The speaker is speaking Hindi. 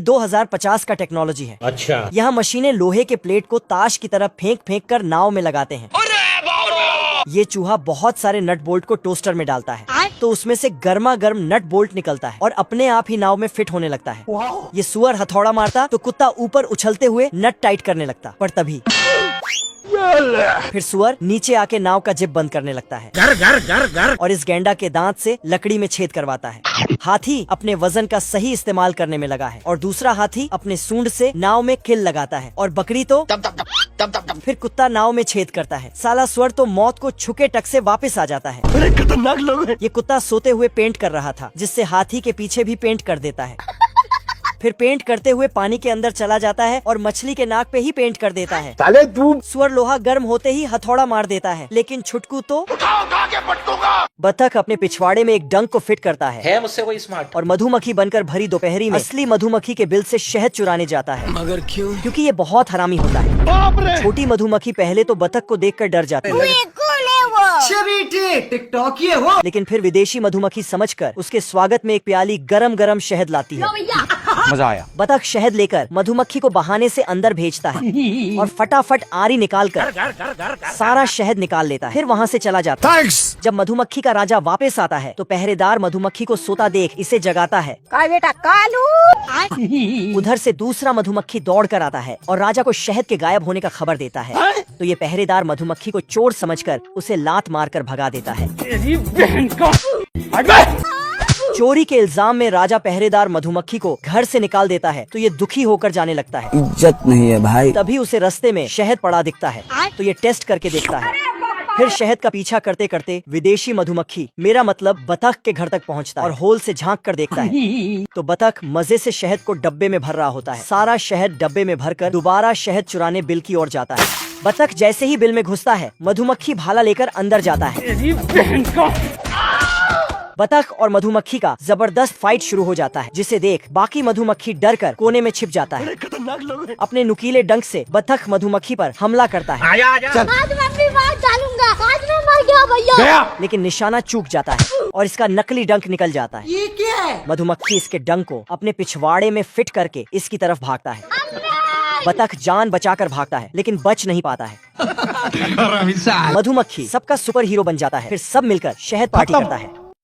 2050 का टेक्नोलॉजी है। अच्छा, यहाँ मशीनें लोहे के प्लेट को ताश की तरह फेंक फेंक कर नाव में लगाते हैं। ये चूहा बहुत सारे नट बोल्ट को टोस्टर में डालता है तो उसमें से गर्मा गर्म नट बोल्ट निकलता है और अपने आप ही नाव में फिट होने लगता है। ये सुअर हथौड़ा मारता तो कुत्ता ऊपर उछलते हुए नट टाइट करने लगता, पर तभी फिर सुअर नीचे आके नाव का जिप बंद करने लगता है। घर घर घर घर। और इस गैंडा के दांत से लकड़ी में छेद करवाता है। हाथी अपने वजन का सही इस्तेमाल करने में लगा है और दूसरा हाथी अपने सूंड से नाव में किल लगाता है और बकरी तो फिर कुत्ता नाव में छेद करता है। साला सुअर तो मौत को छुके टक से वापस आ जाता है। बड़े खतरनाक लोग हैं। ये कुत्ता सोते हुए पेंट कर रहा था जिससे हाथी के पीछे भी पेंट कर देता है। फिर पेंट करते हुए पानी के अंदर चला जाता है और मछली के नाक पे ही पेंट कर देता है। साले तू। सुअर लोहा गर्म होते ही हथौड़ा मार देता है, लेकिन छुटकू तो उठा के पटकूंगा। बतख अपने पिछवाड़े में एक डंक को फिट करता है मुझसे कोई स्मार्ट। और मधुमक्खी बनकर भरी दोपहरी में असली मधुमक्खी के बिल से शहद चुराने जाता है। मगर क्यों? क्योंकि ये बहुत हरामी होता है। छोटी मधुमक्खी पहले तो बतख को देखकर डर जाती है, टिकटॉक ये हो। लेकिन फिर विदेशी मधुमक्खी समझकर उसके स्वागत में एक प्याली गरम गरम शहद लाती है। मजा आया। बतख शहद लेकर मधुमक्खी को बहाने से अंदर भेजता है और फटाफट आरी निकाल कर सारा शहद निकाल लेता है। फिर वहाँ से चला जाता है। जब मधुमक्खी का राजा वापस आता है तो पहरेदार मधुमक्खी को सोता देख इसे जगाता है। बेटा कालू। उधर से दूसरा मधुमक्खी दौड़ कर आता है और राजा को शहद के गायब होने का खबर देता है। तो ये पहरेदार मधुमक्खी को चोर समझकर उसे लात मारकर भगा देता है। चोरी के इल्जाम में राजा पहरेदार मधुमक्खी को घर से निकाल देता है तो ये दुखी होकर जाने लगता है। इज्जत नहीं है भाई। तभी उसे रास्ते में शहद पड़ा दिखता है तो ये टेस्ट करके देखता है। फिर शहद का पीछा करते करते विदेशी मधुमक्खी, मेरा मतलब बतख के घर तक पहुंचता है और होल से झांक कर देखता है तो बतख मजे से शहद को डब्बे में भर रहा होता है। सारा शहद डब्बे में भरकर दोबारा शहद चुराने बिल की ओर जाता है। बतख जैसे ही बिल में घुसता है मधुमक्खी भाला लेकर अंदर जाता है। बतख और मधुमक्खी का जबरदस्त फाइट शुरू हो जाता है जिसे देख बाकी मधुमक्खी डर कर कोने में छिप जाता है। खतरनाक लोग हैं। अपने नुकीले डंक से बतख मधुमक्खी पर हमला करता है। आजा आजा। आज मैं भी मार डालूंगा। आज मैं मर गया भैया। गया। लेकिन निशाना चूक जाता है और इसका नकली डंक निकल जाता है। ये क्या है? मधुमक्खी इसके डंक को अपने पिछवाड़े में फिट करके इसकी तरफ भागता है। बतख जान बचाकर भागता है लेकिन बच नहीं पाता है। मधुमक्खी सबका सुपर हीरो बन जाता है। फिर सब मिलकर शहद पार्टी करता है।